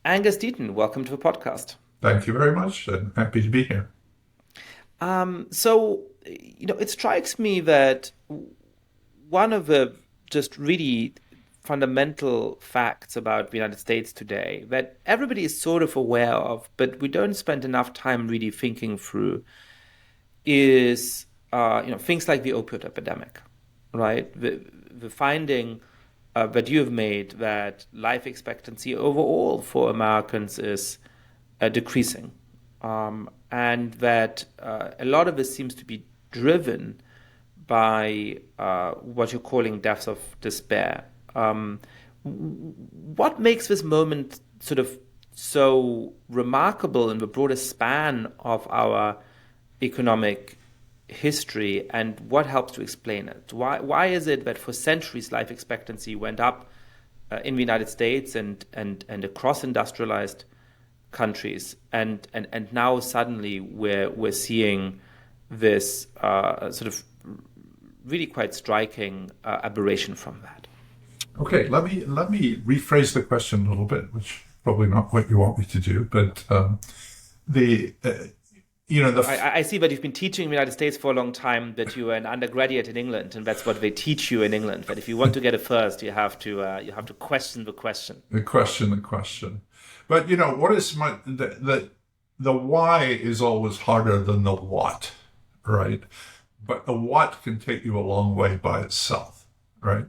Angus Deaton, welcome to the podcast. Thank you very much, and happy to be here. It strikes me that one of the just really fundamental facts about the United States today that everybody is sort of aware of, but we don't spend enough time really thinking through is, things like the opioid epidemic, right? The finding that you have made that life expectancy overall for Americans is decreasing, and that a lot of this seems to be driven by what you're calling deaths of despair. What makes this moment sort of so remarkable in the broader span of our economic history, and what helps to explain it? Why is it that for centuries life expectancy went up in the United States and across industrialized countries, and now suddenly we're seeing this sort of really quite striking aberration from that? Okay, let me rephrase the question a little bit, which probably not what you want me to do, but the you know the f- I see that you've been teaching in the United States for a long time, that you were an undergraduate in England, and that's what they teach you in England. That if you want to get it first, you have to question the question. the question. But what is the why is always harder than the what, right? But the what can take you a long way by itself, right?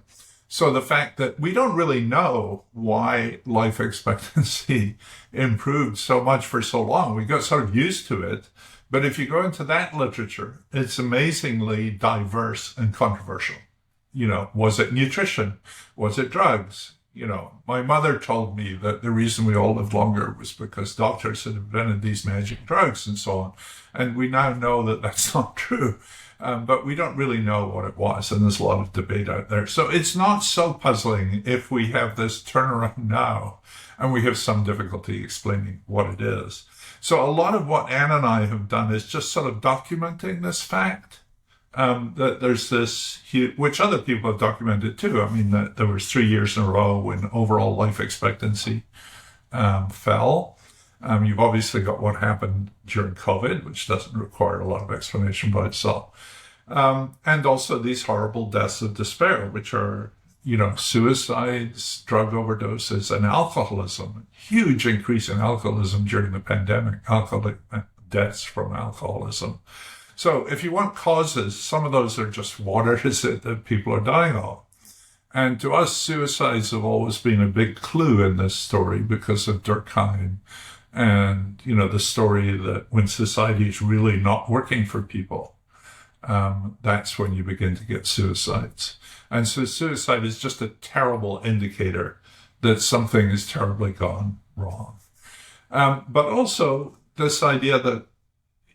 So the fact that we don't really know why life expectancy improved so much for so long, we got sort of used to it. But if you go into that literature, it's amazingly diverse and controversial. Was it nutrition? Was it drugs? My mother told me that the reason we all lived longer was because doctors had invented these magic drugs and so on. And we now know that that's not true. But we don't really know what it was, and there's a lot of debate out there. So it's not so puzzling if we have this turnaround now, and we have some difficulty explaining what it is. So a lot of what Anne and I have done is just sort of documenting this fact, that there's this huge, which other people have documented too. I mean, that there was 3 years in a row when overall life expectancy fell. You've obviously got what happened during COVID, which doesn't require a lot of explanation by itself. And also these horrible deaths of despair, which are, suicides, drug overdoses, and alcoholism. Huge increase in alcoholism during the pandemic, alcoholic deaths from alcoholism. So if you want causes, some of those are just what is it that people are dying of. And to us, suicides have always been a big clue in this story because of Durkheim and, the story that when society is really not working for people, that's when you begin to get suicides. And so suicide is just a terrible indicator that something has terribly gone wrong. But also this idea that,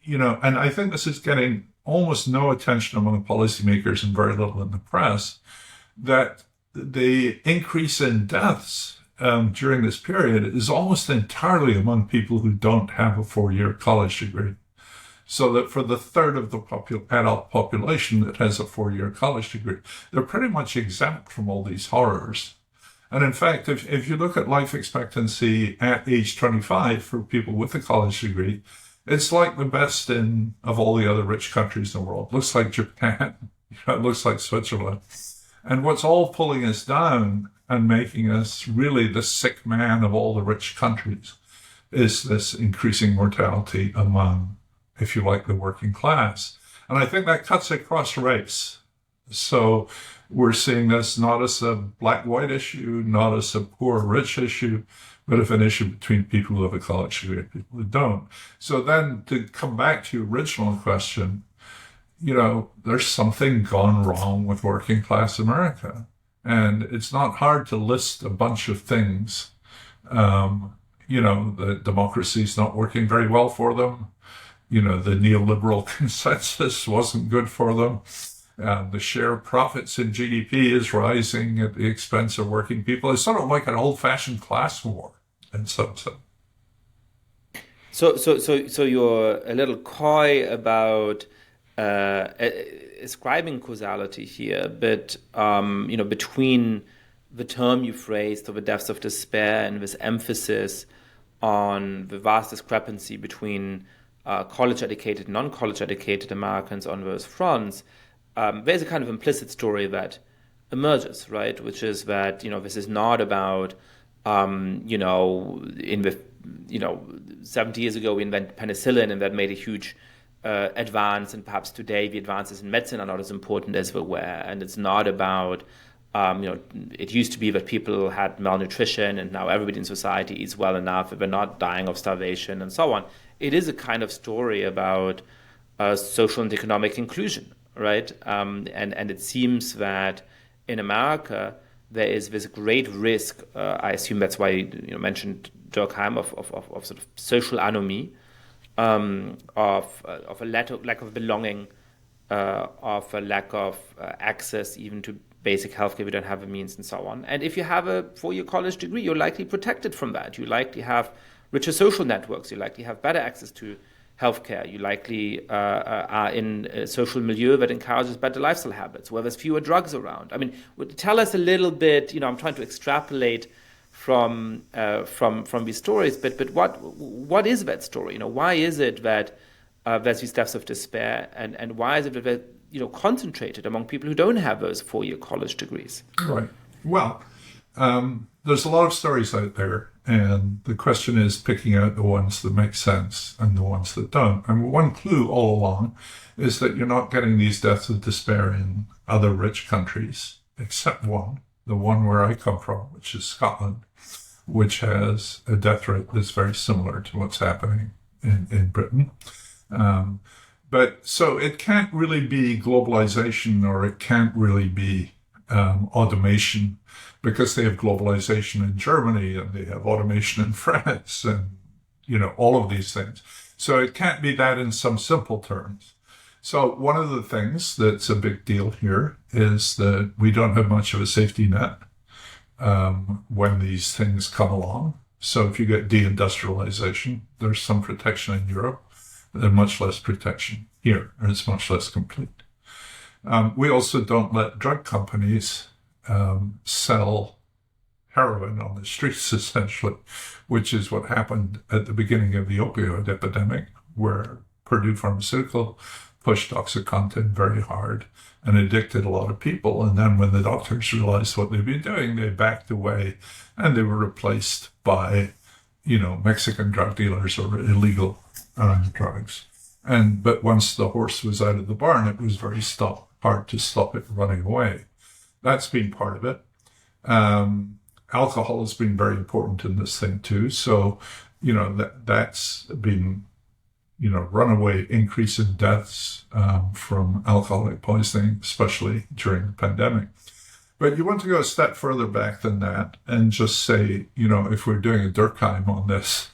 and I think this is getting almost no attention among policymakers and very little in the press, that the increase in deaths during this period is almost entirely among people who don't have a 4-year college degree. So that for the third of the adult population that has a 4-year college degree, they're pretty much exempt from all these horrors. And in fact, if you look at life expectancy at age 25 for people with a college degree, it's like the best of all the other rich countries in the world. It looks like Japan. It looks like Switzerland. And what's all pulling us down and making us really the sick man of all the rich countries is this increasing mortality among, if you like, the working class. And I think that cuts across race. So we're seeing this not as a black-white issue, not as a poor-rich issue, but as an issue between people who have a college degree and people who don't. So then to come back to your original question, there's something gone wrong with working class America. And it's not hard to list a bunch of things. The democracy's not working very well for them. The neoliberal consensus wasn't good for them. The share of profits in GDP is rising at the expense of working people. It's sort of like an old-fashioned class war in some sense. So you're a little coy about ascribing causality here, but between the term you phrased of the depths of despair and this emphasis on the vast discrepancy between college-educated and non-college-educated Americans on those fronts, there's a kind of implicit story that emerges, right? Which is that, this is not about, in the, 70 years ago we invented penicillin and that made a huge advance, and perhaps today the advances in medicine are not as important as they were. And it's not about, it used to be that people had malnutrition and now everybody in society eats well enough that they're not dying of starvation and so on. It is a kind of story about social and economic inclusion, right? And it seems that in America there is this great risk. I assume that's why you mentioned Durkheim of sort of social anomie, of a lack of belonging, of a lack of access even to basic healthcare. We don't have the means and so on. And if you have a 4-year college degree, you're likely protected from that. You likely have richer social networks. You likely have better access to healthcare. You likely are in a social milieu that encourages better lifestyle habits, where there's fewer drugs around. I mean, tell us a little bit. I'm trying to extrapolate from these stories, but what is that story? Why is it that there's these depths of despair, and why is it that they're concentrated among people who don't have those 4-year college degrees? Right. Well, there's a lot of stories out there, and the question is picking out the ones that make sense and the ones that don't. And one clue all along is that you're not getting these deaths of despair in other rich countries, except one, the one where I come from, which is Scotland, which has a death rate that's very similar to what's happening in Britain. But so it can't really be globalization, or it can't really be automation, because they have globalization in Germany and they have automation in France and, all of these things. So it can't be that in some simple terms. So one of the things that's a big deal here is that we don't have much of a safety net when these things come along. So if you get deindustrialization, there's some protection in Europe, and much less protection here, and it's much less complete. We also don't let drug companies sell heroin on the streets, essentially, which is what happened at the beginning of the opioid epidemic, where Purdue Pharmaceutical pushed OxyContin very hard and addicted a lot of people. And then when the doctors realized what they'd been doing, they backed away and they were replaced by, Mexican drug dealers or illegal drugs. But once the horse was out of the barn, it was very hard to stop it running away. That's been part of it. Alcohol has been very important in this thing too. So, that's been, runaway increase in deaths from alcoholic poisoning, especially during the pandemic. But you want to go a step further back than that and just say, if we're doing a Durkheim on this,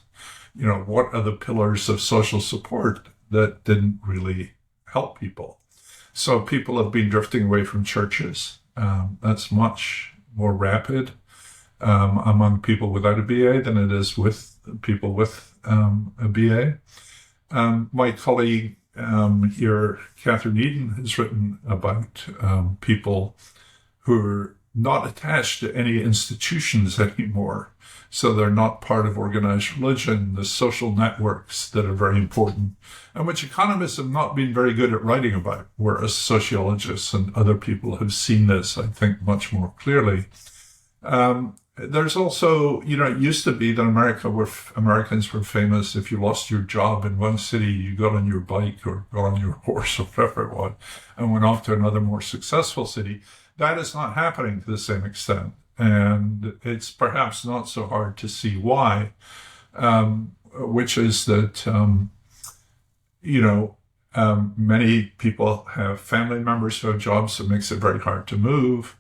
what are the pillars of social support that didn't really help people? So people have been drifting away from churches. That's much more rapid among people without a BA than it is with people with a BA. My colleague here, Catherine Eden, has written about people who are not attached to any institutions anymore. So they're not part of organized religion, the social networks that are very important, and which economists have not been very good at writing about, whereas sociologists and other people have seen this, I think, much more clearly. There's also, it used to be that Americans were famous. If you lost your job in one city, you got on your bike or got on your horse or whatever it was and went off to another more successful city. That is not happening to the same extent. And it's perhaps not so hard to see why, which is that, many people have family members who have jobs, so it makes it very hard to move.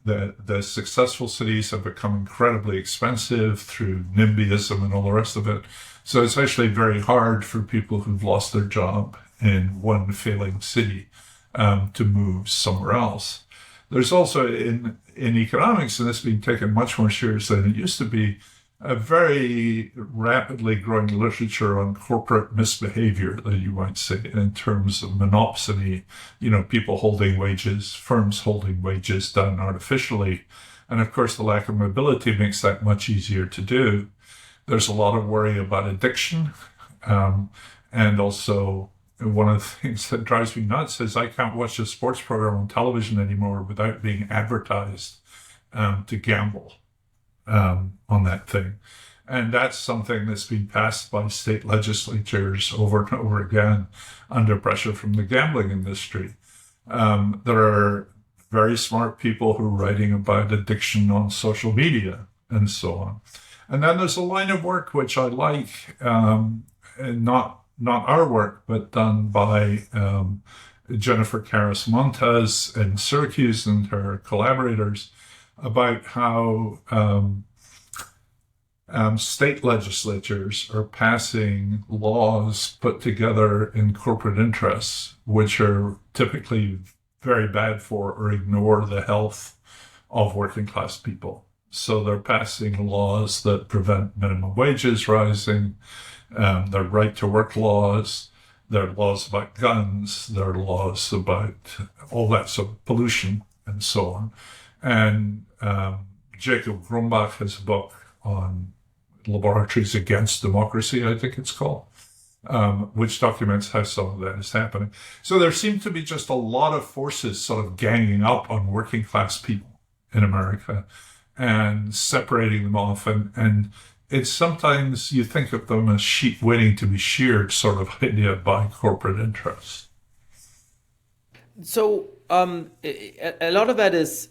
The successful cities have become incredibly expensive through NIMBYism and all the rest of it. So it's actually very hard for people who've lost their job in one failing city to move somewhere else. There's also in economics, and this has been taken much more seriously than it used to be, a very rapidly growing literature on corporate misbehavior, that you might say, in terms of monopsony, people holding wages, firms holding wages done artificially. And of course, the lack of mobility makes that much easier to do. There's a lot of worry about addiction. And also, one of the things that drives me nuts is I can't watch a sports program on television anymore without being advertised to gamble on that thing. And that's something that's been passed by state legislatures over and over again under pressure from the gambling industry. There are very smart people who are writing about addiction on social media and so on. And then there's a line of work which I like, and not our work, but done by Jennifer Caris Montes in Syracuse and her collaborators, about how state legislatures are passing laws put together in corporate interests, which are typically very bad for or ignore the health of working class people. So they're passing laws that prevent minimum wages rising, their right to work laws, there are laws about guns, there are laws about all that sort of pollution and so on. And Jacob Grumbach has a book on Laboratories Against Democracy, I think it's called, which documents how some of that is happening. So there seem to be just a lot of forces sort of ganging up on working class people in America and separating them off. And it's sometimes you think of them as sheep waiting to be sheared sort of idea by corporate interests. So a lot of that is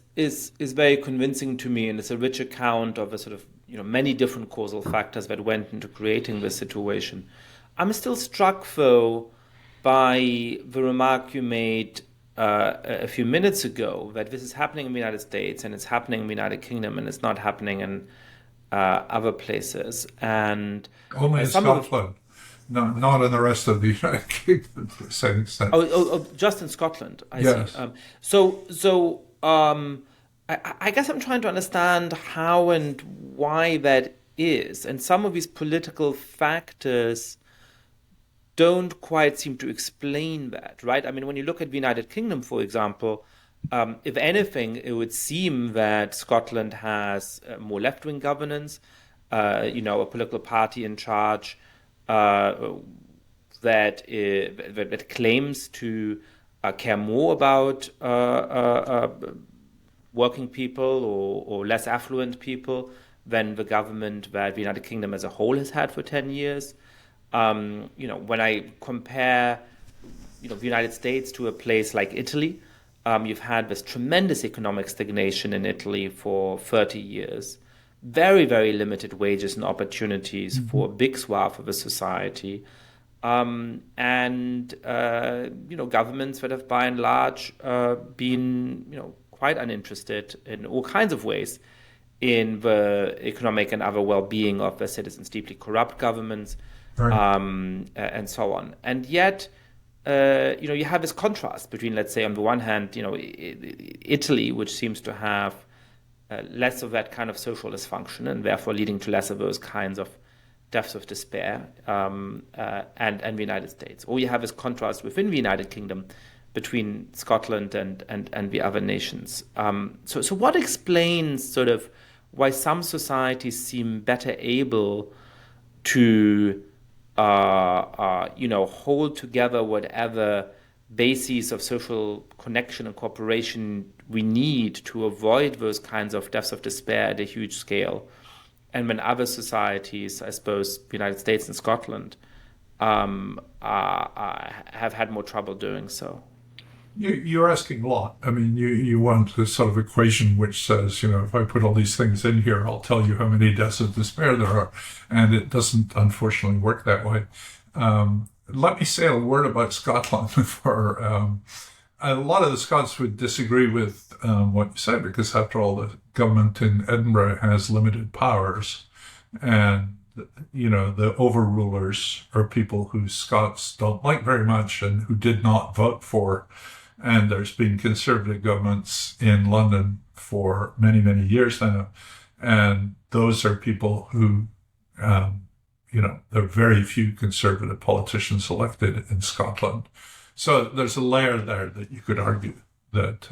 very convincing to me, and it's a rich account of a sort of many different causal factors that went into creating this situation. I'm still struck, though, by the remark you made a few minutes ago that this is happening in the United States and it's happening in the United Kingdom and it's not happening in other places. And only in Scotland, not in the rest of the United Kingdom to the same extent. Oh, just in Scotland, I yes. see. I guess I'm trying to understand how and why that is. And some of these political factors don't quite seem to explain that, right? I mean, when you look at the United Kingdom, for example, if anything, it would seem that Scotland has more left-wing governance, a political party in charge that claims to care more about working people or less affluent people than the government that the United Kingdom as a whole has had for 10 years. When I compare, the United States to a place like Italy, you've had this tremendous economic stagnation in Italy for 30 years, very, very limited wages and opportunities for a big swath of the society, and governments that have by and large been, quite uninterested in all kinds of ways in the economic and other well-being of their citizens, deeply corrupt governments. Right. And so on. And yet, you have this contrast between, let's say, on the one hand, Italy, which seems to have less of that kind of socialist function and therefore leading to less of those kinds of deaths of despair, and the United States. Or you have this contrast within the United Kingdom between Scotland and the other nations. So what explains sort of why some societies seem better able to hold together whatever bases of social connection and cooperation we need to avoid those kinds of deaths of despair at a huge scale. And when other societies, I suppose the United States and Scotland, have had more trouble doing so. You're asking a lot. I mean, you want this sort of equation which says, if I put all these things in here, I'll tell you how many deaths of despair there are. And it doesn't, unfortunately, work that way. Let me say a word about Scotland. For a lot of the Scots would disagree with what you said, because after all, the government in Edinburgh has limited powers. And the overrulers are people who Scots don't like very much and who did not vote for. And there's been conservative governments in London for many, many years now. And those are people who, there are very few conservative politicians elected in Scotland. So there's a layer there that you could argue that,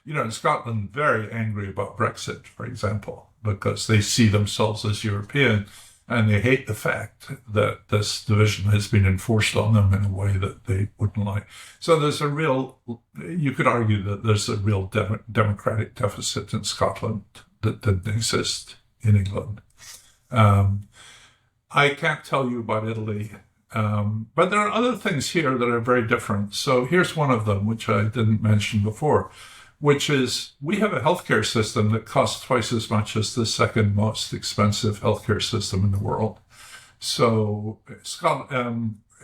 in Scotland, very angry about Brexit, for example, because they see themselves as European. And they hate the fact that this division has been enforced on them in a way that they wouldn't like. So you could argue that there's a real democratic deficit in Scotland that didn't exist in England. I can't tell you about Italy, but there are other things here that are very different. So here's one of them, which I didn't mention before, which is we have a healthcare system that costs twice as much as the second most expensive healthcare system in the world. So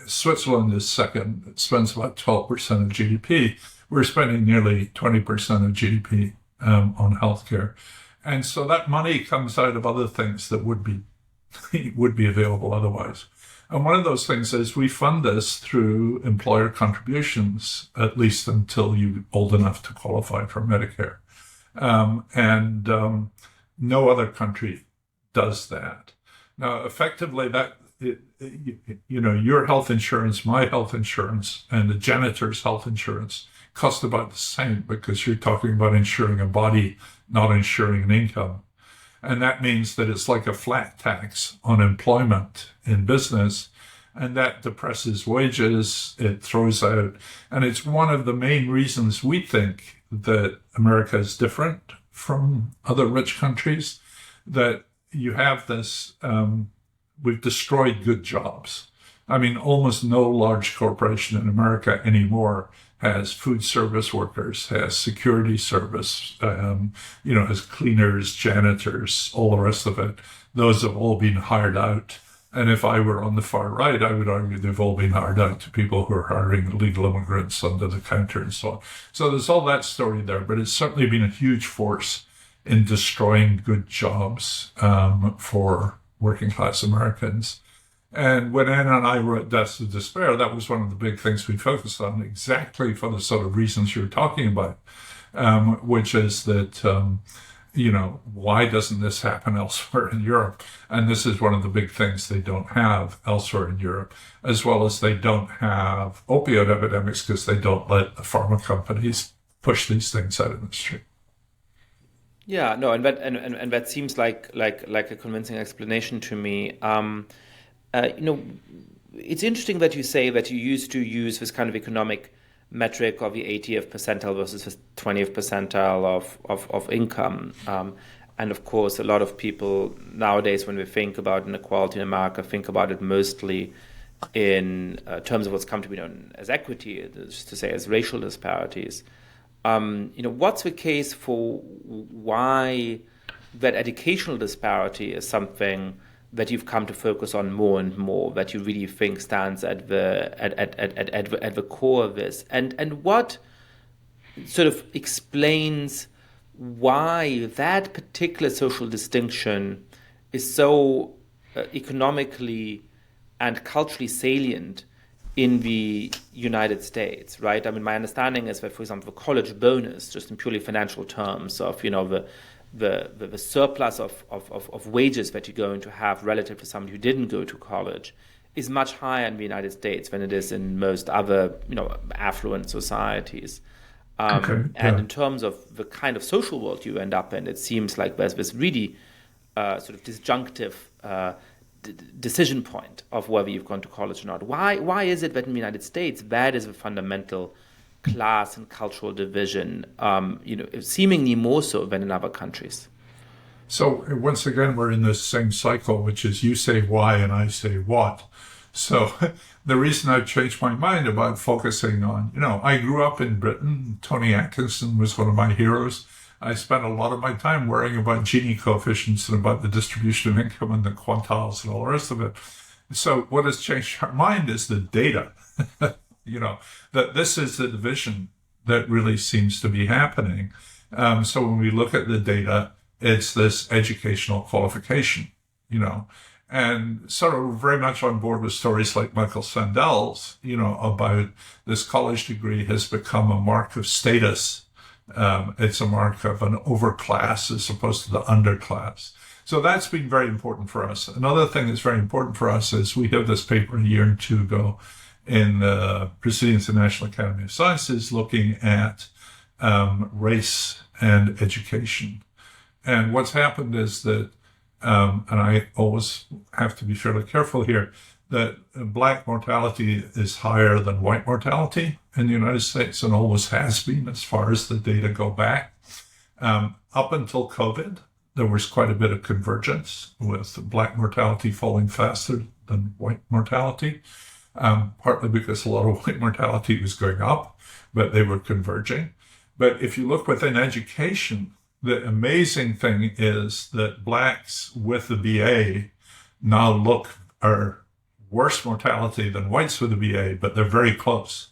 Switzerland is second. It spends about 12% of GDP. We're spending nearly 20% of GDP on healthcare. And so that money comes out of other things that would be available otherwise. And one of those things is we fund this through employer contributions, at least until you're old enough to qualify for Medicare. No other country does that. Now, effectively, your health insurance, my health insurance, and the janitor's health insurance cost about the same because you're talking about insuring a body, not insuring an income. And that means that it's like a flat tax on employment in business, and that depresses wages, it throws out. And it's one of the main reasons we think that America is different from other rich countries, that you have this, we've destroyed good jobs. I mean, almost no large corporation in America anymore has food service workers, has security service, has cleaners, janitors, all the rest of it. Those have all been hired out. And if I were on the far right, I would argue they've all been hired out to people who are hiring illegal immigrants under the counter and so on. So there's all that story there, but it's certainly been a huge force in destroying good jobs for working class Americans. And when Anna and I wrote Deaths of Despair, that was one of the big things we focused on, exactly for the sort of reasons you're talking about, which is that, why doesn't this happen elsewhere in Europe? And this is one of the big things they don't have elsewhere in Europe, as well as they don't have opioid epidemics because they don't let the pharma companies push these things out in the street. Yeah, no, and that seems like a convincing explanation to me. It's interesting that you say that you used to use this kind of economic metric of the 80th percentile versus the 20th percentile of income. And of course, a lot of people nowadays, when we think about inequality in America, think about it mostly in terms of what's come to be known as equity, just to say as racial disparities. What's the case for why that educational disparity is something that you've come to focus on more and more, that you really think stands at the core of this, and what sort of explains why that particular social distinction is so economically and culturally salient in the United States, right? I mean, my understanding is that, for example, the college bonus, just in purely financial terms of, the surplus of wages that you're going to have relative to somebody who didn't go to college is much higher in the United States than it is in most other, affluent societies. And in terms of the kind of social world you end up in, it seems like there's this really sort of disjunctive decision point of whether you've gone to college or not. Why is it that in the United States that is a fundamental class and cultural division, seemingly more so than in other countries? So once again, we're in this same cycle, which is you say why and I say what. So the reason I've changed my mind about focusing on, I grew up in Britain. Tony Atkinson was one of my heroes. I spent a lot of my time worrying about Gini coefficients and about the distribution of income and the quantiles and all the rest of it. So what has changed our mind is the data, that this is the division that really seems to be happening. So when we look at the data, it's this educational qualification, and sort of very much on board with stories like Michael Sandel's, about this college degree has become a mark of status. It's a mark of an overclass as opposed to the underclass. So that's been very important for us. Another thing that's very important for us is we have this paper a year or two ago in the Proceedings of the National Academy of Sciences looking at race and education. And what's happened is that And I always have to be fairly careful here that black mortality is higher than white mortality in the United States and always has been as far as the data go back. Up until COVID, there was quite a bit of convergence with black mortality falling faster than white mortality, partly because a lot of white mortality was going up, but they were converging. But if you look within education, the amazing thing is that blacks with the BA now are worse mortality than whites with a BA, but they're very close.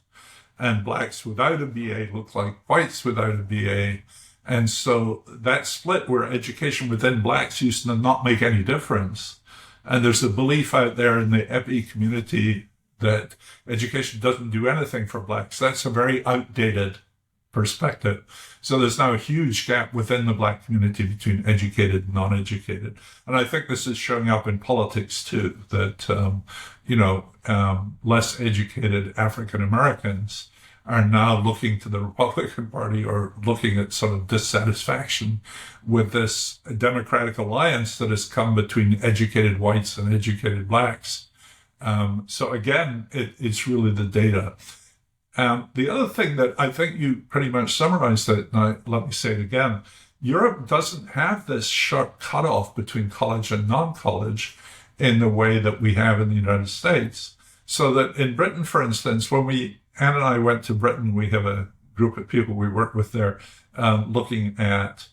And blacks without a BA look like whites without a BA. And so that split where education within blacks used to not make any difference. And there's a belief out there in the epi community that education doesn't do anything for blacks. That's a very outdated perspective. So there's now a huge gap within the black community between educated and non-educated. And I think this is showing up in politics too, that, less educated African Americans are now looking to the Republican Party or looking at sort of dissatisfaction with this Democratic alliance that has come between educated whites and educated blacks. So again, it's really the data. The other thing that I think you pretty much summarized it, and let me say it again, Europe doesn't have this sharp cutoff between college and non-college in the way that we have in the United States. So that in Britain, for instance, when Anne and I went to Britain, we have a group of people we work with there looking at,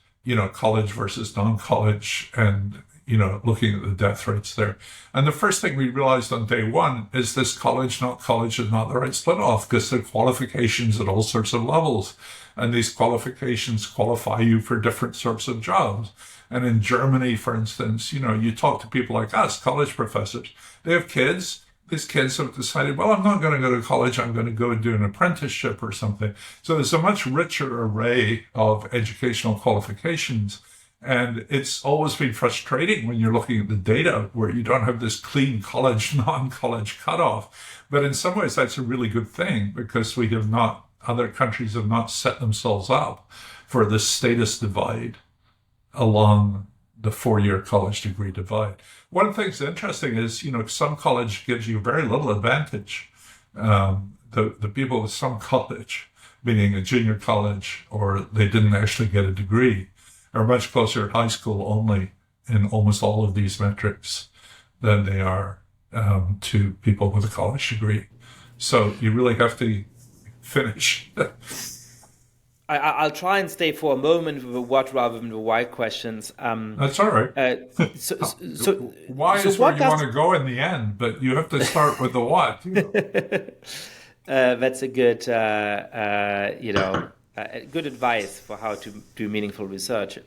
college versus non-college and, looking at the death rates there. And the first thing we realized on day one is this college, not college is not the right split off because there are qualifications at all sorts of levels. And these qualifications qualify you for different sorts of jobs. And in Germany, for instance, you talk to people like us, college professors, they have kids. These kids have decided, well, I'm not going to go to college. I'm going to go and do an apprenticeship or something. So there's a much richer array of educational qualifications. And it's always been frustrating when you're looking at the data where you don't have this clean college, non-college cutoff. But in some ways, that's a really good thing because other countries have not set themselves up for this status divide along the 4-year college degree divide. One thing that's interesting is, some college gives you very little advantage. The people with some college, meaning a junior college, or they didn't actually get a degree, are much closer at high school only in almost all of these metrics than they are to people with a college degree. So you really have to finish. I'll try and stay for a moment with the what rather than the why questions. That's all right. Why is where you want to go in the end, but you have to start with the what. That's a good, good advice for how to do meaningful research.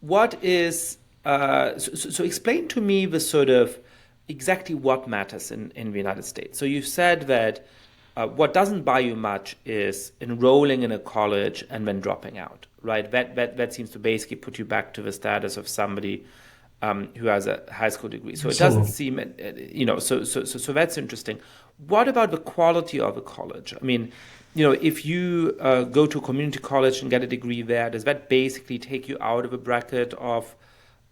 What is so? Explain to me the sort of exactly what matters in the United States. So you've said that. What doesn't buy you much is enrolling in a college and then dropping out, right? That seems to basically put you back to the status of somebody who has a high school degree. So it doesn't seem, so that's interesting. What about the quality of a college? I mean, if you go to a community college and get a degree there, does that basically take you out of a bracket of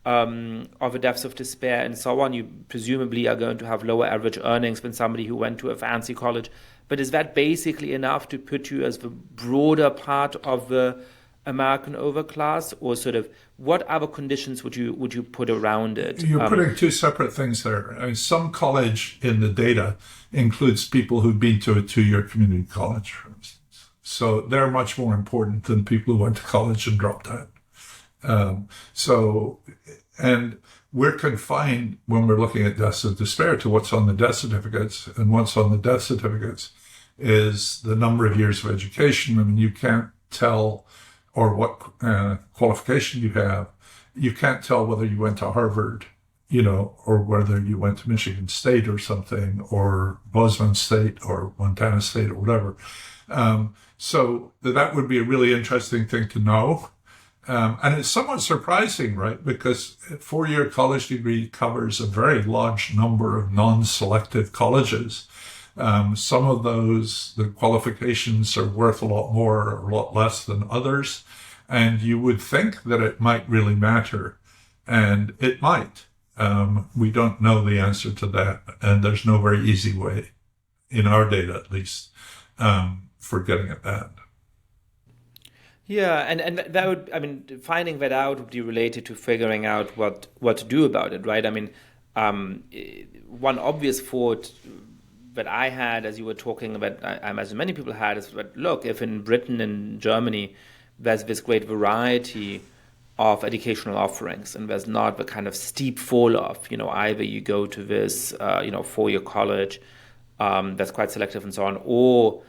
a depths of despair and so on? You presumably are going to have lower average earnings than somebody who went to a fancy college. But is that basically enough to put you as the broader part of the American overclass, or sort of what other conditions would you put around it? You're putting two separate things there. I mean, some college in the data includes people who've been to a 2-year community college, for instance. So they're much more important than people who went to college and dropped out. And we're confined when we're looking at deaths of despair to what's on the death certificates. And what's on the death certificates is the number of years of education. I mean, you can't tell, or what qualification you have. You can't tell whether you went to Harvard, or whether you went to Michigan State or something, or Bozeman State or Montana State or whatever. So that would be a really interesting thing to know. And it's somewhat surprising, right? Because a 4-year college degree covers a very large number of non-selective colleges. Some of those, the qualifications are worth a lot more or a lot less than others. And you would think that it might really matter. And it might. We don't know the answer to that. And there's no very easy way, in our data at least, for getting at that. Yeah, and that would, I mean, finding that out would be related to figuring out what to do about it, right? I mean, one obvious thought that I had as you were talking about, I imagine many people had, is that, look, if in Britain and Germany there's this great variety of educational offerings and there's not the kind of steep fall off, either you go to this, four-year college that's quite selective and so on, or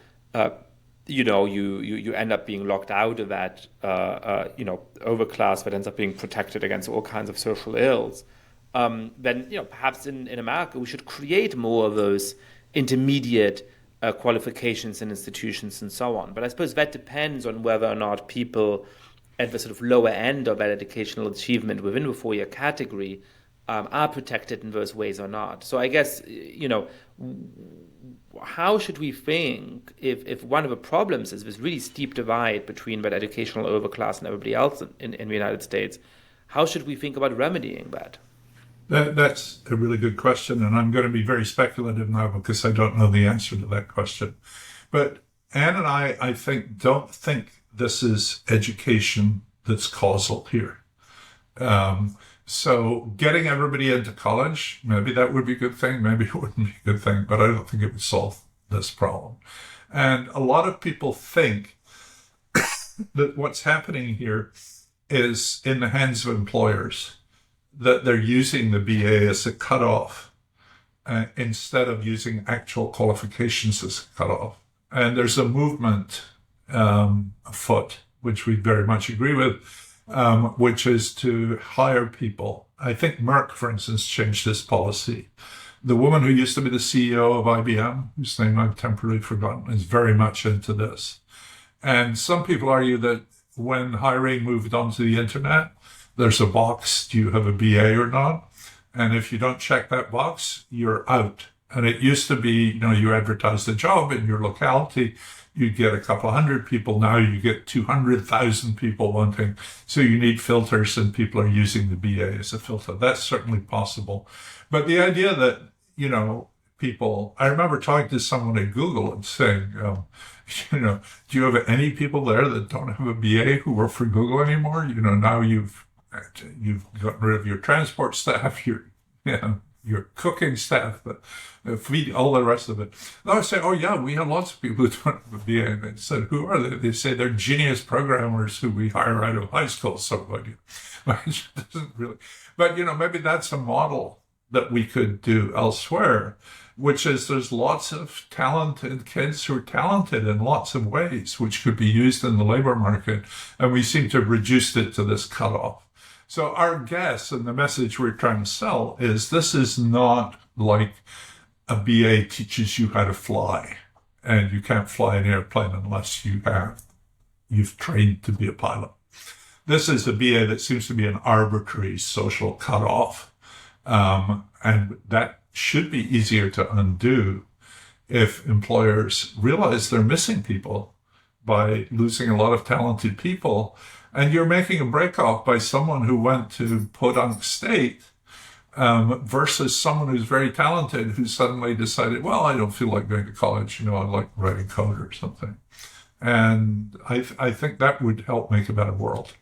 you end up being locked out of that, overclass that ends up being protected against all kinds of social ills. Then, perhaps in America, we should create more of those intermediate qualifications and institutions and so on. But I suppose that depends on whether or not people at the sort of lower end of that educational achievement within the four-year category are protected in those ways or not. So I guess, how should we think if one of the problems is this really steep divide between that educational overclass and everybody else in the United States, how should we think about remedying that? That's a really good question, and I'm going to be very speculative now because I don't know the answer to that question. But Anne and I think, don't think this is education that's causal here. So getting everybody into college, maybe that would be a good thing, maybe it wouldn't be a good thing, but I don't think it would solve this problem. And a lot of people think that what's happening here is in the hands of employers, that they're using the BA as a cutoff instead of using actual qualifications as a cutoff. And there's a movement afoot, which we very much agree with, which is to hire people. I think Merck, for instance, changed this policy. The woman who used to be the CEO of IBM, whose name I've temporarily forgotten, is very much into this. And some people argue that when hiring moved onto the internet, there's a box, do you have a BA or not? And if you don't check that box, you're out. And it used to be, you advertised a job in your locality, you'd get a couple hundred people. Now you get 200,000 people wanting. So you need filters, and people are using the BA as a filter. That's certainly possible. But the idea that, people, I remember talking to someone at Google and saying, do you have any people there that don't have a BA who work for Google anymore? Now you've gotten rid of your transport staff, your cooking staff, feed, all the rest of it. And I say, oh yeah, we have lots of people who don't have a BA. And they said, who are they? They say they're genius programmers who we hire out of high school. So which doesn't really, but maybe that's a model that we could do elsewhere, which is there's lots of talented kids who are talented in lots of ways, which could be used in the labor market. And we seem to have reduced it to this cutoff. So our guess and the message we're trying to sell is this is not like a BA teaches you how to fly, and you can't fly an airplane unless you've trained to be a pilot. This is a BA that seems to be an arbitrary social cutoff, and that should be easier to undo if employers realize they're missing people by losing a lot of talented people. And you're making a break-off by someone who went to Podunk State versus someone who's very talented who suddenly decided, well, I don't feel like going to college, I like writing code or something. And I think that would help make a better world.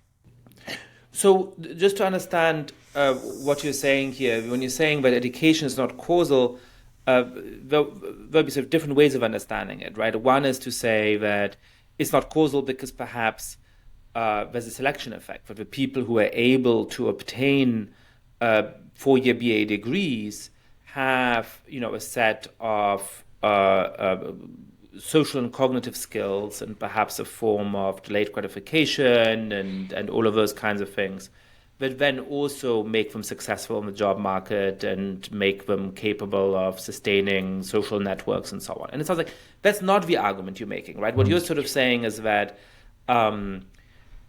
So just to understand what you're saying here, when you're saying that education is not causal, there'll be sort of different ways of understanding it, right? One is to say that it's not causal because perhaps there's a selection effect for the people who are able to obtain four-year BA degrees have, a set of social and cognitive skills and perhaps a form of delayed gratification and all of those kinds of things that then also make them successful in the job market and make them capable of sustaining social networks and so on. And it sounds like that's not the argument you're making, right? What you're sort of saying is that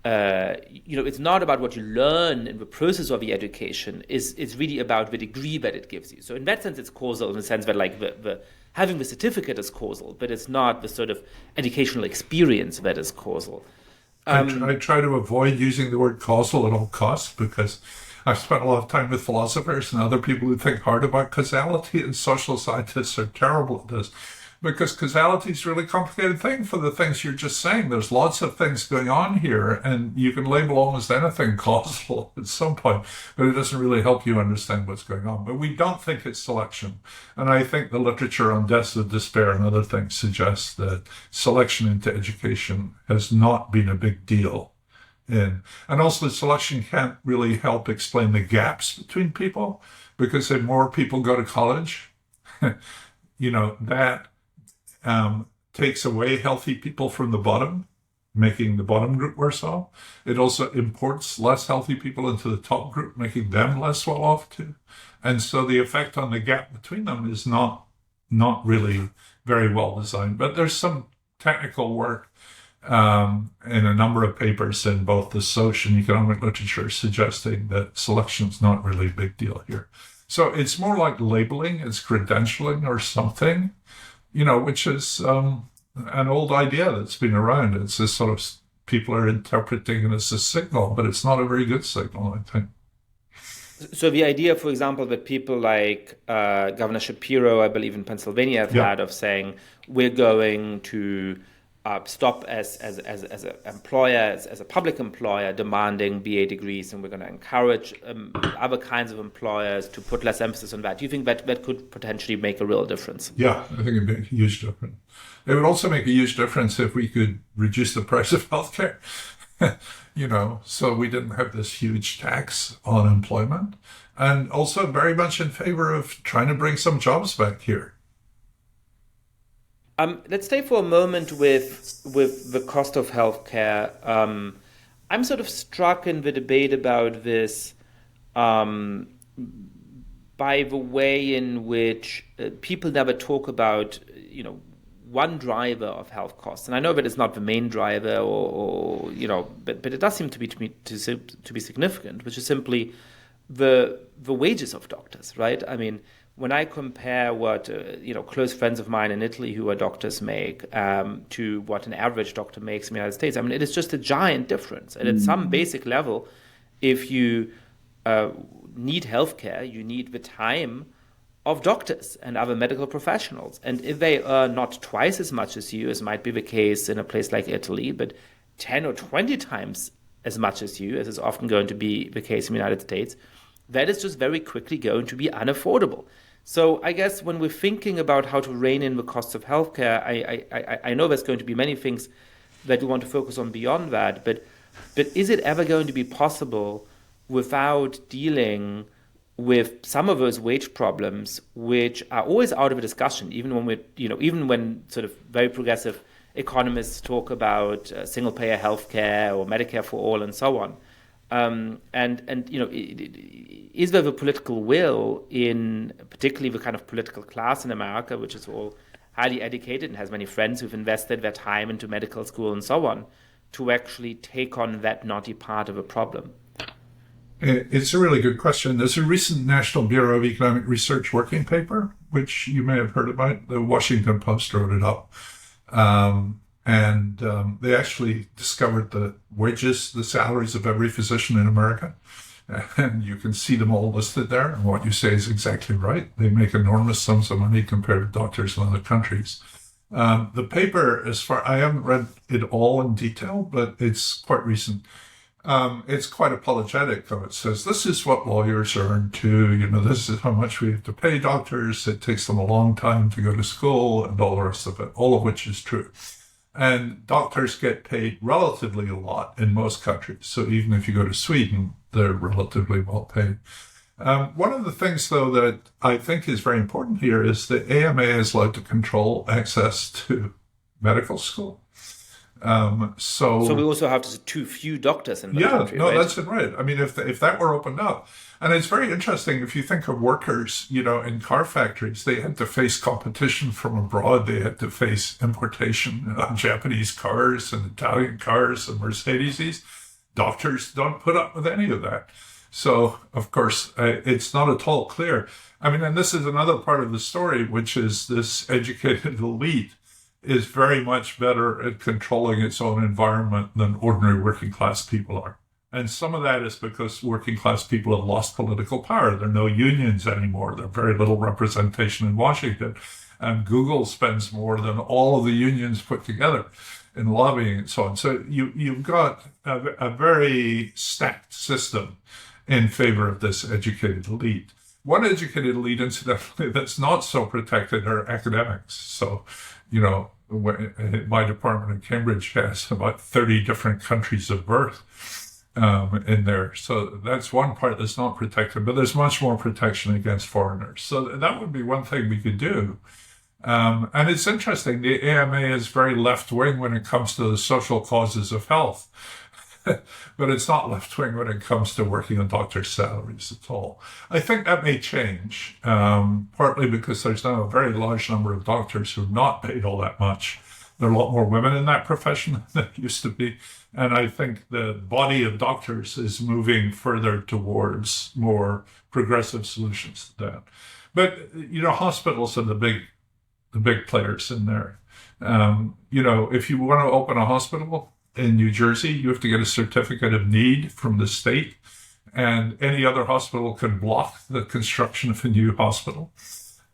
it's not about what you learn in the process of the education. It's really about the degree that it gives you. So in that sense, it's causal in the sense that the having the certificate is causal, but it's not the sort of educational experience that is causal. I try to avoid using the word causal at all costs because I've spent a lot of time with philosophers and other people who think hard about causality, and social scientists are terrible at this. Because causality is a really complicated thing for the things you're just saying. There's lots of things going on here, and you can label almost anything causal at some point, but it doesn't really help you understand what's going on. But we don't think it's selection. And I think the literature on deaths of despair and other things suggests that selection into education has not been a big deal. And also selection can't really help explain the gaps between people, because if more people go to college, that takes away healthy people from the bottom, making the bottom group worse off. It also imports less healthy people into the top group, making them less well off too. And so the effect on the gap between them is not really very well designed. But there's some technical work in a number of papers in both the social and economic literature suggesting that selection's not really a big deal here. So it's more like labeling, it's credentialing or something, which is an old idea that's been around. It's this sort of, people are interpreting it as a signal, but it's not a very good signal, I think. So the idea, for example, that people like Governor Shapiro, I believe in Pennsylvania, have had of saying, we're going to stop as an employer, as a public employer, demanding BA degrees, and we're going to encourage other kinds of employers to put less emphasis on that. Do you think that could potentially make a real difference? Yeah, I think it'd make a huge difference. It would also make a huge difference if we could reduce the price of healthcare, so we didn't have this huge tax on employment. And also very much in favor of trying to bring some jobs back here. Let's stay for a moment with the cost of healthcare. I'm sort of struck in the debate about this by the way in which people never talk about, one driver of health costs. And I know that it's not the main driver, but it does seem to be significant, which is simply the wages of doctors, right? I mean, when I compare what close friends of mine in Italy who are doctors make to what an average doctor makes in the United States, I mean, it is just a giant difference. And at some basic level, if you need healthcare, you need the time of doctors and other medical professionals. And if they earn not twice as much as you, as might be the case in a place like Italy, but 10 or 20 times as much as you, as is often going to be the case in the United States, that is just very quickly going to be unaffordable. So I guess when we're thinking about how to rein in the costs of healthcare, I know there's going to be many things that we want to focus on beyond that, but is it ever going to be possible without dealing with some of those wage problems, which are always out of a discussion, even when sort of very progressive economists talk about single-payer healthcare or Medicare for all and so on. Is there the political will in particularly the kind of political class in America, which is all highly educated and has many friends who've invested their time into medical school and so on, to actually take on that knotty part of a problem? It's a really good question. There's a recent National Bureau of Economic Research working paper, which you may have heard about. The Washington Post wrote it up. They actually discovered the wages, the salaries of every physician in America. And you can see them all listed there. And what you say is exactly right. They make enormous sums of money compared to doctors in other countries. The paper, I haven't read it all in detail, but it's quite recent. It's quite apologetic, though. It says, this is what lawyers earn too. This is how much we have to pay doctors. It takes them a long time to go to school and all the rest of it, all of which is true. And doctors get paid relatively a lot in most countries. So even if you go to Sweden, they're relatively well paid. One of the things, though, that I think is very important here is that AMA is allowed to control access to medical school. So we also have too few doctors in the country, no, right? That's right. I mean, if that were opened up, and it's very interesting if you think of workers, in car factories, they had to face competition from abroad. They had to face importation of Japanese cars and Italian cars and Mercedes. Doctors don't put up with any of that. So, of course, it's not at all clear. I mean, and this is another part of the story, which is this educated elite is very much better at controlling its own environment than ordinary working class people are. And some of that is because working class people have lost political power. There are no unions anymore. There's very little representation in Washington. And Google spends more than all of the unions put together in lobbying and so on. So you've got a very stacked system in favor of this educated elite. One educated elite, incidentally, that's not so protected are academics. So, my department in Cambridge has about 30 different countries of birth in there. So that's one part that's not protected, but there's much more protection against foreigners. So that would be one thing we could do. And it's interesting, the AMA is very left-wing when it comes to the social causes of health. But it's not left-wing when it comes to working on doctors' salaries at all. I think that may change, partly because there's now a very large number of doctors who are not paid all that much. There are a lot more women in that profession than there used to be. And I think the body of doctors is moving further towards more progressive solutions to that. But, hospitals are the big players in there. If you want to open a hospital in New Jersey, you have to get a certificate of need from the state, and any other hospital can block the construction of a new hospital.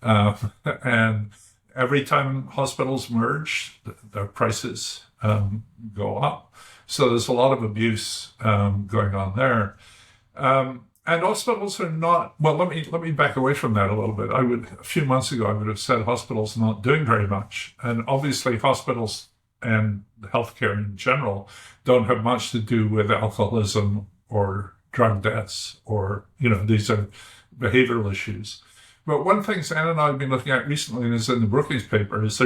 And every time hospitals merge, their prices go up. So there's a lot of abuse going on there. And hospitals are not, well, let me back away from that a little bit. A few months ago, I would have said hospitals not doing very much. And obviously hospitals and healthcare in general don't have much to do with alcoholism or drug deaths or, these are behavioral issues. But one thing Anna and I have been looking at recently, and is in the Brookings paper, is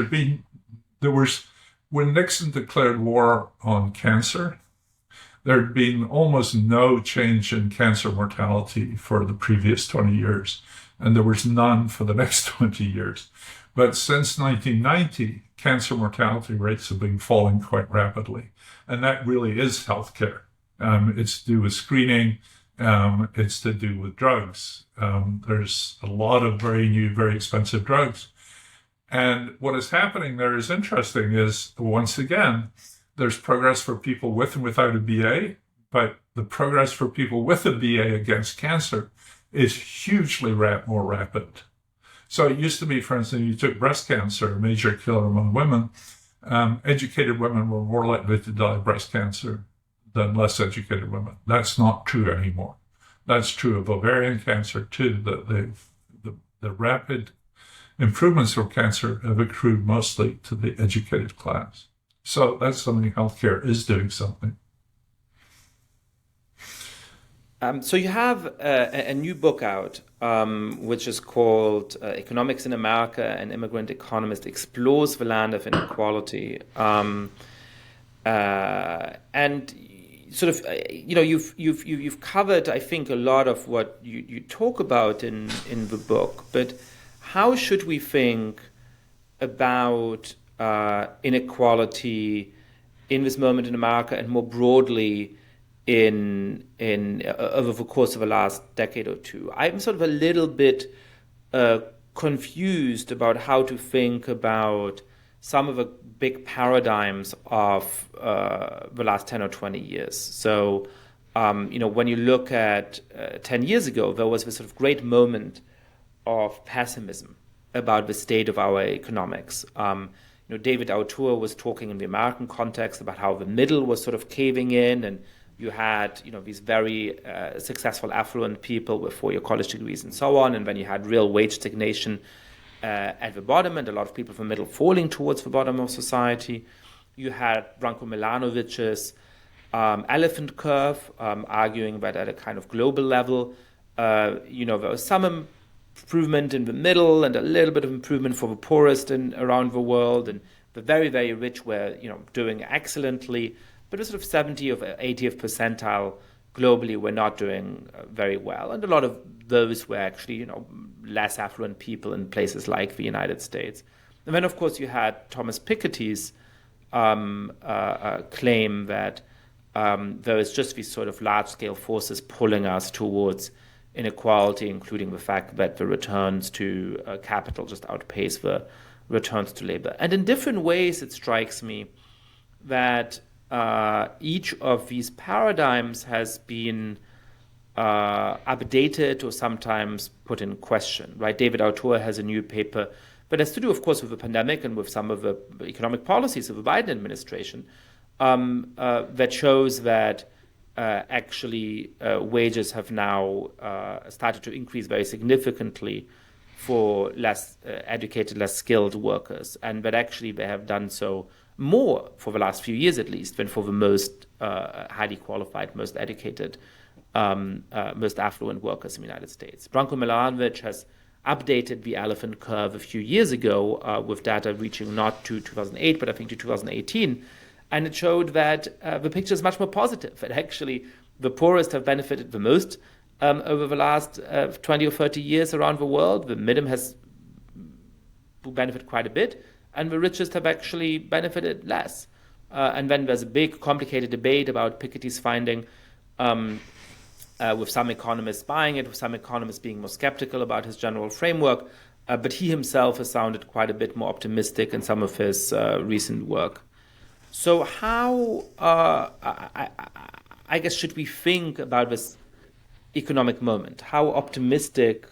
when Nixon declared war on cancer, there had been almost no change in cancer mortality for the previous 20 years, and there was none for the next 20 years. But since 1990, cancer mortality rates have been falling quite rapidly, and that really is healthcare. It's to do with screening. It's to do with drugs. There's a lot of very new, very expensive drugs. And what is happening there is interesting is, once again, there's progress for people with and without a BA, but the progress for people with a BA against cancer is hugely more rapid. So it used to be, for instance, you took breast cancer, a major killer among women, educated women were more likely to die of breast cancer than less educated women. That's not true anymore. That's true of ovarian cancer too. The rapid improvements of cancer have accrued mostly to the educated class. So that's something healthcare is doing something. So you have a new book out, which is called Economics in America, an Immigrant Economist Explores the Land of Inequality. And sort of, you've covered, I think, a lot of what you talk about in the book. But how should we think about inequality in this moment in America, and more broadly in over the course of the last decade or two? I'm sort of a little bit confused about how to think about some of the big paradigms of the last 10 or 20 years. So, when you look at 10 years ago, there was this sort of great moment of pessimism about the state of our economics. David Autor was talking in the American context about how the middle was sort of caving in, and you had, these very successful, affluent people with four-year college degrees and so on, and then you had real wage stagnation at the bottom, and a lot of people from the middle falling towards the bottom of society. You had Branko Milanovic's elephant curve, arguing that at a kind of global level, there was some improvement in the middle and a little bit of improvement for the poorest around the world, and the very, very rich were, doing excellently, but a sort of 70th or 80th percentile globally were not doing very well, and a lot of those were actually, less affluent people in places like the United States. And then, of course, you had Thomas Piketty's claim that there is just these sort of large-scale forces pulling us towards inequality, including the fact that the returns to capital just outpace the returns to labor. And in different ways, it strikes me that each of these paradigms has been updated or sometimes put in question, right? David Autor has a new paper, but has to do, of course, with the pandemic and with some of the economic policies of the Biden administration, that shows that actually wages have now started to increase very significantly for less educated, less skilled workers, and that actually they have done so more for the last few years at least than for the most highly qualified, most educated, most affluent workers in the United States. Branko Milanovic has updated the elephant curve a few years ago with data reaching not to 2008, but I think to 2018. And it showed that the picture is much more positive, that actually the poorest have benefited the most over the last 20 or 30 years around the world. The medium has benefited quite a bit, and the richest have actually benefited less. And then there's a big, complicated debate about Piketty's finding, with some economists buying it, with some economists being more skeptical about his general framework. But he himself has sounded quite a bit more optimistic in some of his recent work. So how, I guess, should we think about this economic moment? How optimistic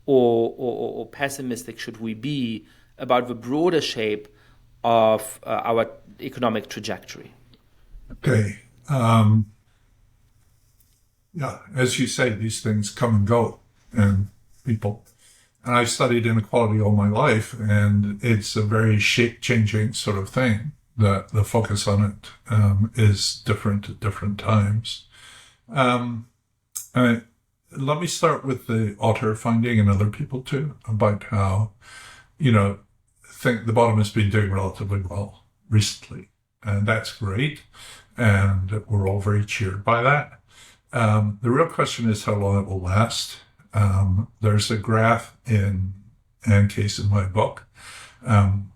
or pessimistic should we be about the broader shape of our economic trajectory? Okay. Yeah, as you say, these things come and go, and people. And I've studied inequality all my life, and it's a very shape-changing sort of thing. The focus on it is different at different times. Let me start with the author finding, and other people too, about how, think the bottom has been doing relatively well recently. And that's great. And we're all very cheered by that. The real question is how long it will last. There's a graph in case in my book,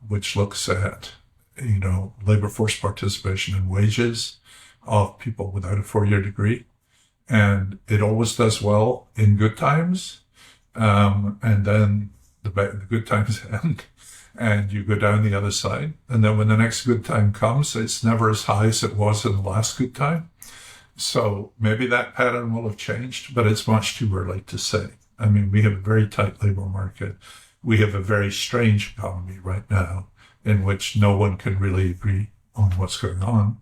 which looks at, labor force participation in wages of people without a 4-year degree. And it always does well in good times. And then the good times end and you go down the other side. And then when the next good time comes, it's never as high as it was in the last good time. So maybe that pattern will have changed, but it's much too early to say. I mean, we have a very tight labor market. We have a very strange economy right now in which no one can really agree on what's going on.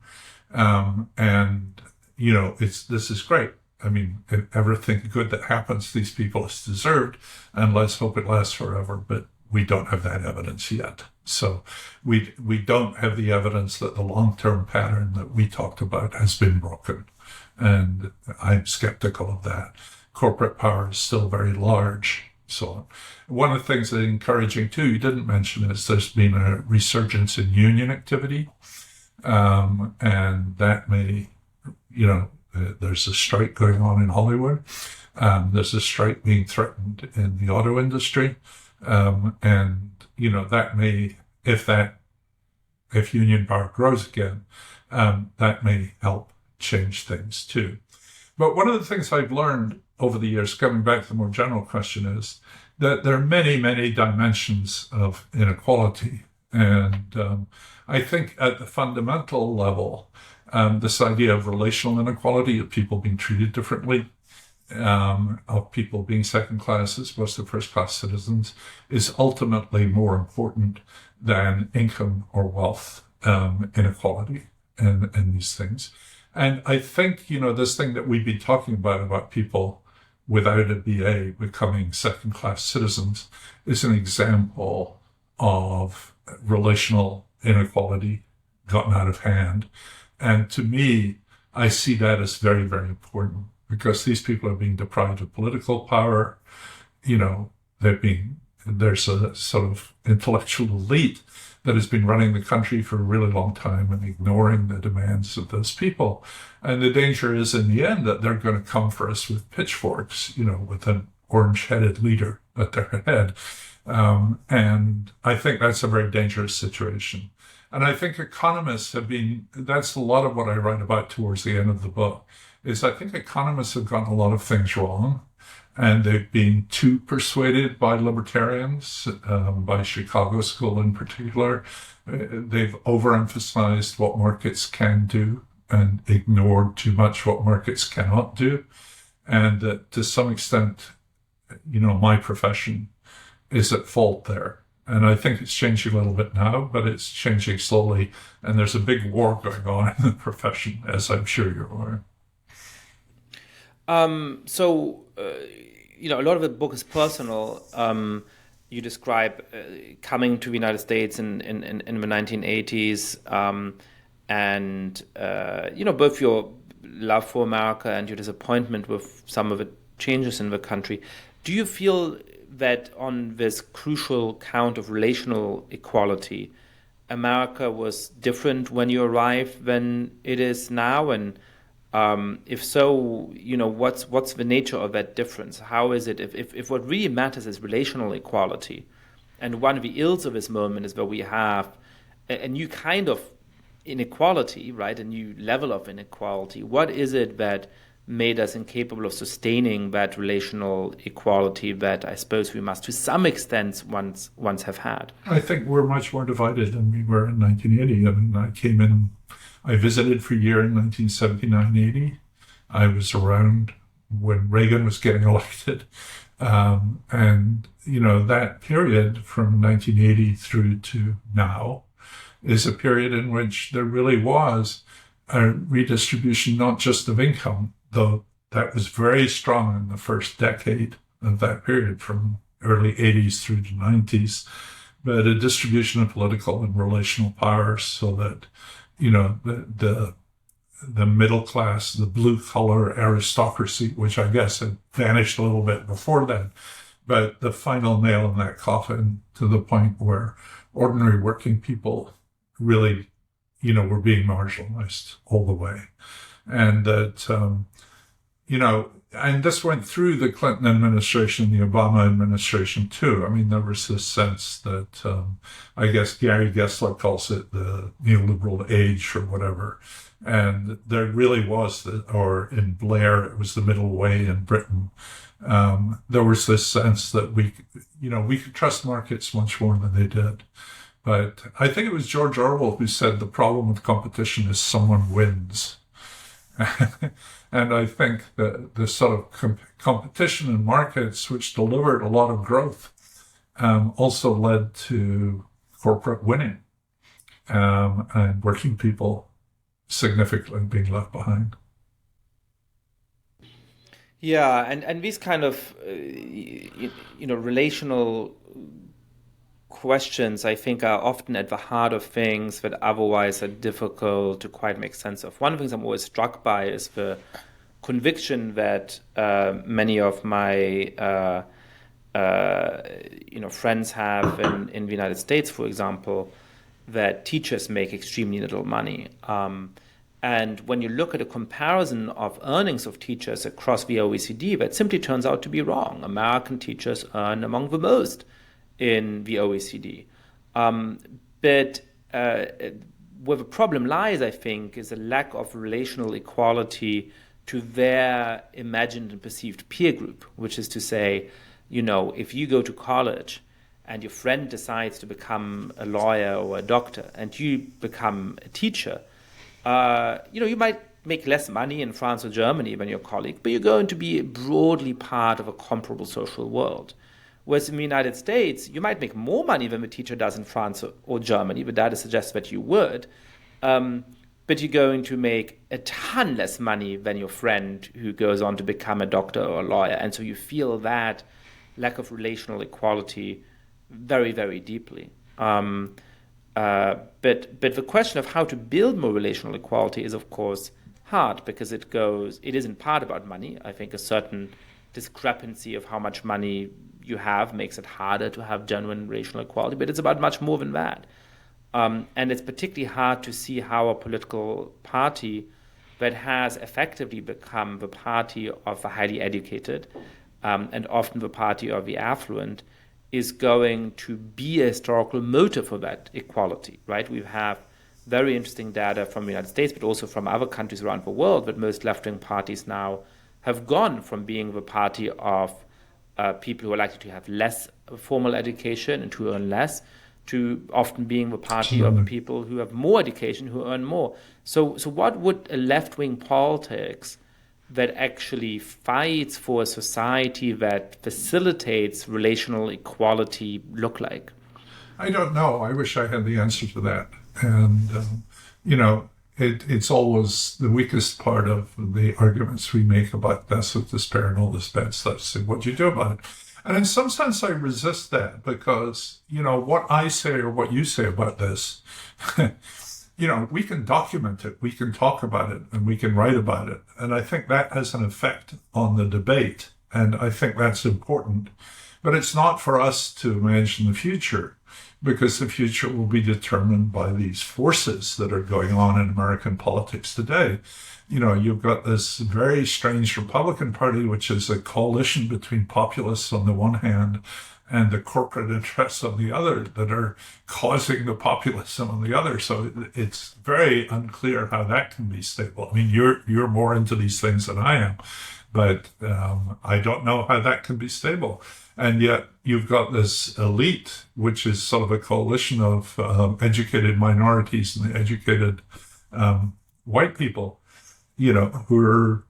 This is great. I mean, if everything good that happens to these people is deserved, and let's hope it lasts forever, but we don't have that evidence yet. So we don't have the evidence that the long-term pattern that we talked about has been broken. And I'm skeptical of that. Corporate power is still very large. So one of the things that's encouraging too, you didn't mention, is there's been a resurgence in union activity. And that may, there's a strike going on in Hollywood. There's a strike being threatened in the auto industry. That may, if union power grows again, that may help change things too. But one of the things I've learned over the years, coming back to the more general question, is that there are many, many dimensions of inequality. And I think at the fundamental level, this idea of relational inequality, of people being treated differently, of people being second class as opposed to first class citizens, is ultimately more important than income or wealth inequality and these things. And I think, this thing that we've been talking about people without a BA becoming second class citizens, is an example of relational inequality gotten out of hand. And to me, I see that as very, very important, because these people are being deprived of political power. There's a sort of intellectual elite that has been running the country for a really long time and ignoring the demands of those people. And the danger is, in the end, that they're going to come for us with pitchforks, with an orange-headed leader at their head. And I think that's a very dangerous situation. And I think economists that's a lot of what I write about towards the end of the book, is I think economists have gotten a lot of things wrong. And they've been too persuaded by libertarians, by Chicago School in particular. They've overemphasized what markets can do and ignored too much what markets cannot do. And that to some extent, my profession is at fault there. And I think it's changing a little bit now, but it's changing slowly. And there's a big war going on in the profession, as I'm sure you're aware. A lot of the book is personal. You describe coming to the United States in the 1980s, both your love for America and your disappointment with some of the changes in the country. Do you feel that on this crucial count of relational equality, America was different when you arrived than it is now? And if so, what's the nature of that difference? How is it, if what really matters is relational equality, and one of the ills of this moment is that we have a new kind of inequality, right? A new level of inequality. What is it that made us incapable of sustaining that relational equality that I suppose we must, to some extent, once have had? I think we're much more divided than we were in 1980. I mean, I came in, I visited for a year in 1979-80. I was around when Reagan was getting elected. That period from 1980 through to now is a period in which there really was a redistribution, not just of income, though that was very strong in the first decade of that period from early 80s through to 90s, but a distribution of political and relational power so that, the middle class, the blue collar aristocracy, which I guess had vanished a little bit before then, but the final nail in that coffin to the point where ordinary working people really, were being marginalized all the way. And that, and this went through the Clinton administration, the Obama administration too. I mean, there was this sense that, I guess Gary Gensler calls it the neoliberal age or whatever. And there really was, or in Blair, it was the middle way in Britain. There was this sense that we could trust markets much more than they did. But I think it was George Orwell who said the problem with competition is someone wins. And I think that the sort of competition in markets, which delivered a lot of growth, also led to corporate winning and working people significantly being left behind. Yeah, and these kind of relational questions, I think, are often at the heart of things that otherwise are difficult to quite make sense of. One of the things I'm always struck by is the conviction that many of my friends have in the United States, for example, that teachers make extremely little money. And when you look at a comparison of earnings of teachers across the OECD, that simply turns out to be wrong. American teachers earn among the most in the OECD. But where the problem lies, I think, is a lack of relational equality to their imagined and perceived peer group, which is to say, if you go to college and your friend decides to become a lawyer or a doctor and you become a teacher, you might make less money in France or Germany than your colleague, but you're going to be broadly part of a comparable social world. Whereas in the United States, you might make more money than the teacher does in France or Germany. The data suggests that you would. But you're going to make a ton less money than your friend who goes on to become a doctor or a lawyer. And so you feel that lack of relational equality very, very deeply. But the question of how to build more relational equality is, of course, hard because it is in part about money. I think a certain discrepancy of how much money you have makes it harder to have genuine racial equality, but it's about much more than that. And it's particularly hard to see how a political party that has effectively become the party of the highly educated and often the party of the affluent is going to be a historical motive for that equality, right? We have very interesting data from the United States, but also from other countries around the world that most left-wing parties now have gone from being the party of people who are likely to have less formal education and to earn less, to often being the party of the people who have more education, who earn more. So what would a left-wing politics that actually fights for a society that facilitates relational equality look like? I don't know. I wish I had the answer to that. And, you know, it's always the weakest part of the arguments we make about deaths of despair and all this bad stuff. So what do you do about it? And in some sense, I resist that because, you know, what I say or what you say about this, you know, we can document it, we can talk about it, and we can write about it. And I think that has an effect on the debate. And I think that's important. But it's not for us to imagine the future, because the future will be determined by these forces that are going on in American politics today. You know, you've got this very strange Republican Party, which is a coalition between populists on the one hand and the corporate interests on the other that are causing the populism on the other. So it's very unclear how that can be stable. I mean, you're more into these things than I am, but I don't know how that can be stable. And yet you've got this elite, which is sort of a coalition of educated minorities and educated white people, you know, who are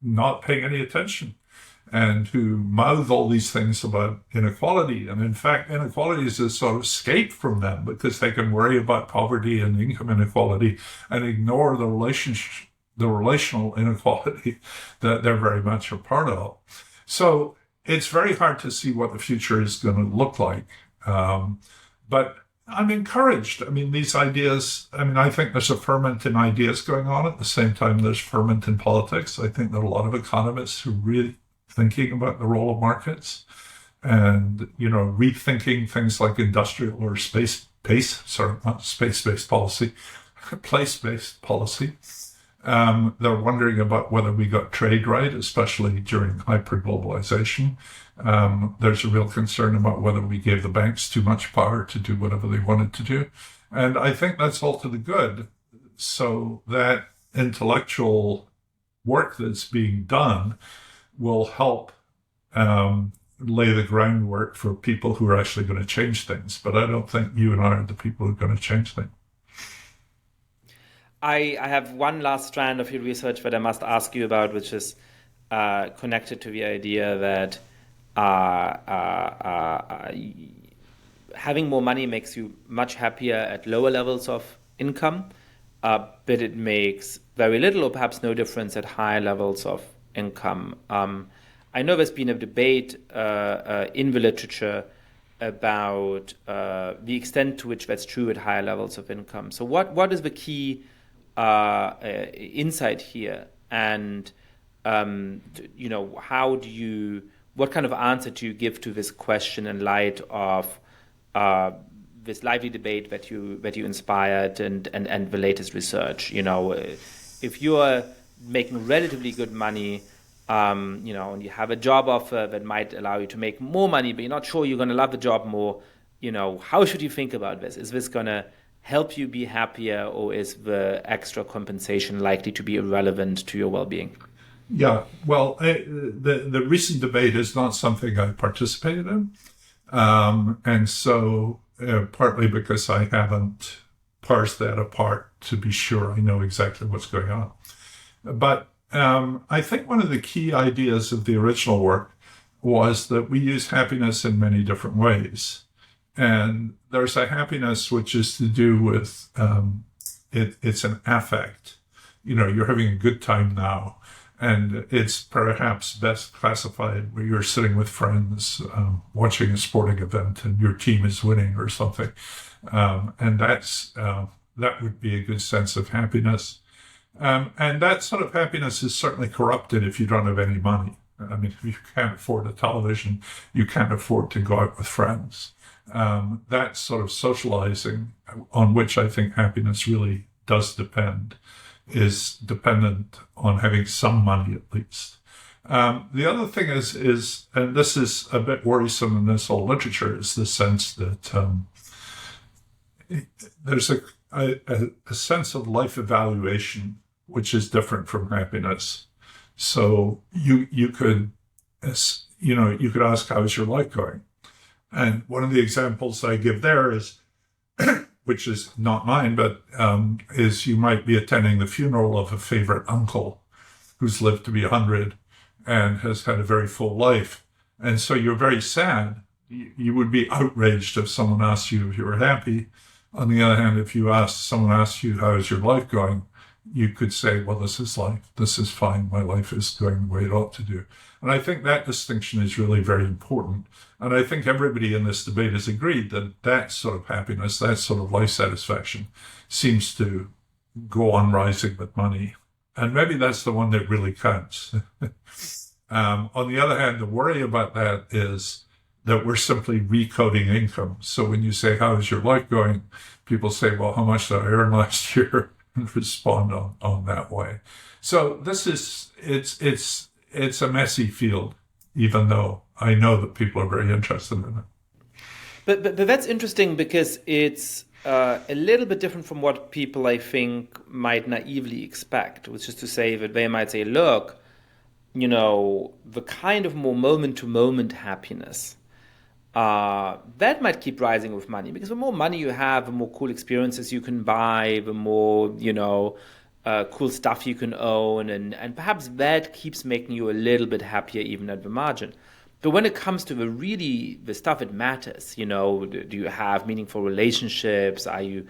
not paying any attention and who mouth all these things about inequality. And in fact, inequality is a sort of escape from them because they can worry about poverty and income inequality and ignore the relational inequality that they're very much a part of. So it's very hard to see what the future is going to look like. But I'm encouraged. I mean, these ideas, I mean, I think there's a ferment in ideas going on at the same time there's ferment in politics. I think there are a lot of economists who are really thinking about the role of markets and, you know, rethinking things like industrial or not space-based policy, place-based policy. They're wondering about whether we got trade right, especially during hyperglobalization. There's a real concern about whether we gave the banks too much power to do whatever they wanted to do. And I think that's all to the good. So that intellectual work that's being done will help lay the groundwork for people who are actually going to change things. But I don't think you and I are the people who are going to change things. I have one last strand of your research that I must ask you about, which is connected to the idea that having more money makes you much happier at lower levels of income, but it makes very little or perhaps no difference at higher levels of income. I know there's been a debate in the literature about the extent to which that's true at higher levels of income. So what is the key insight here, and you know, what kind of answer do you give to this question in light of this lively debate that you inspired and the latest research? You know, if you are making relatively good money, you know, and you have a job offer that might allow you to make more money, but you're not sure you're going to love the job more, you know, how should you think about this? Is this going to help you be happier, or is the extra compensation likely to be irrelevant to your well-being? Yeah, well, the recent debate is not something I participated in. And so partly because I haven't parsed that apart to be sure I know exactly what's going on. But I think one of the key ideas of the original work was that we use happiness in many different ways. And there's a happiness which is to do with, it's an affect. You know, you're having a good time now. And it's perhaps best classified where you're sitting with friends, watching a sporting event and your team is winning or something. And that would be a good sense of happiness. And that sort of happiness is certainly corrupted if you don't have any money. I mean, if you can't afford a television, you can't afford to go out with friends. That sort of socializing on which I think happiness really does depend is dependent on having some money at least. The other thing is, and this is a bit worrisome in this whole literature, is the sense that there's a sense of life evaluation which is different from happiness. So you could, you could ask, how's your life going? And one of the examples I give there is, which is not mine, but is you might be attending the funeral of a favorite uncle who's lived to be 100 and has had a very full life. And so you're very sad. You would be outraged if someone asked you if you were happy. On the other hand, if someone asked you, how is your life going? You could say, well, this is life. This is fine. My life is going the way it ought to do. And I think that distinction is really very important. And I think everybody in this debate has agreed that that sort of happiness, that sort of life satisfaction seems to go on rising with money. And maybe that's the one that really counts. On the other hand, the worry about that is that we're simply recoding income. So when you say, how is your life going? People say, well, how much did I earn last year? And respond on that way. So this is, it's a messy field, even though I know that people are very interested in it. But that's interesting because it's a little bit different from what people, I think, might naively expect, which is to say that they might say, look, the kind of more moment-to-moment happiness, that might keep rising with money, because the more money you have, the more cool experiences you can buy, the more, cool stuff you can own, and perhaps that keeps making you a little bit happier even at the margin. But when it comes to the stuff that matters, do you have meaningful relationships? Are you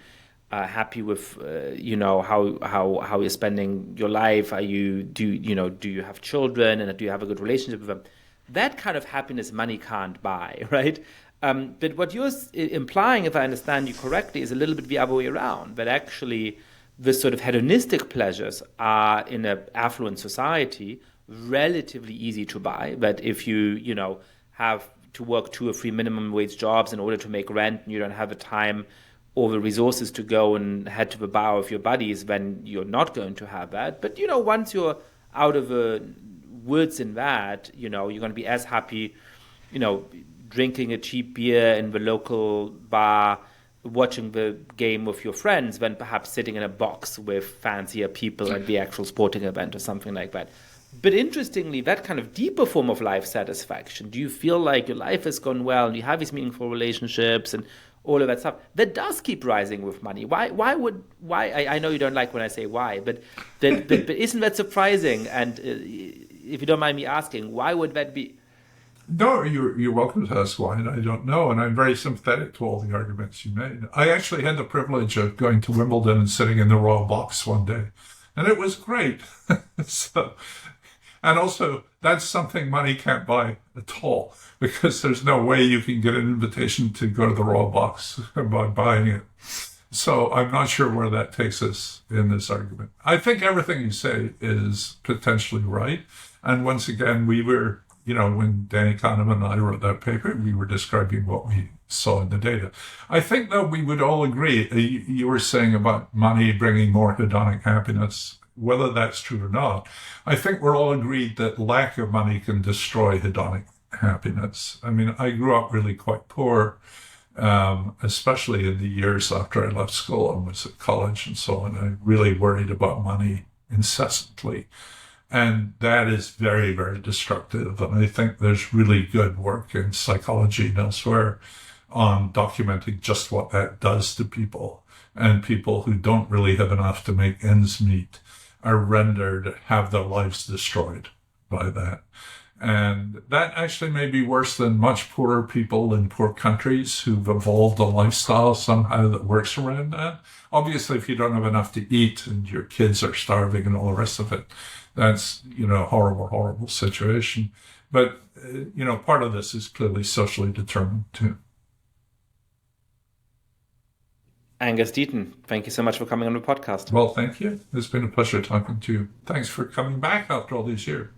happy with, how you're spending your life? Do you have children, and do you have a good relationship with them? That kind of happiness money can't buy, right? But what you're implying, if I understand you correctly, is a little bit the other way around, that actually the sort of hedonistic pleasures are, in an affluent society, relatively easy to buy. That if you have to work 2 or 3 minimum wage jobs in order to make rent, and you don't have the time or the resources to go and head to the bar with your buddies, then you're not going to have that. But, once you're out of the woods in that, you're going to be as happy, drinking a cheap beer in the local bar, watching the game with your friends, than perhaps sitting in a box with fancier people at the actual sporting event or something like that. But interestingly, that kind of deeper form of life satisfaction, do you feel like your life has gone well and you have these meaningful relationships and all of that stuff, that does keep rising with money? Why? I know you don't like when I say why, but isn't that surprising? And if you don't mind me asking, why would that be? No, you're welcome to ask why, and I don't know. And I'm very sympathetic to all the arguments you made. I actually had the privilege of going to Wimbledon and sitting in the Royal Box one day, and it was great. And also, that's something money can't buy at all, because there's no way you can get an invitation to go to the Royal Box by buying it. So I'm not sure where that takes us in this argument. I think everything you say is potentially right. And once again, we were, when Danny Kahneman and I wrote that paper, we were describing what we saw in the data. I think, though, we would all agree, you were saying about money bringing more hedonic happiness, whether that's true or not. I think we're all agreed that lack of money can destroy hedonic happiness. I mean, I grew up really quite poor, especially in the years after I left school and was at college and so on. I really worried about money incessantly. And that is very, very destructive. And I think there's really good work in psychology and elsewhere on documenting just what that does to people. And people who don't really have enough to make ends meet are rendered, have their lives destroyed by that. And that actually may be worse than much poorer people in poor countries who've evolved a lifestyle somehow that works around that. Obviously, if you don't have enough to eat and your kids are starving and all the rest of it, that's, horrible, horrible situation. But, part of this is clearly socially determined too. Angus Deaton, thank you so much for coming on the podcast. Well, thank you. It's been a pleasure talking to you. Thanks for coming back after all these years.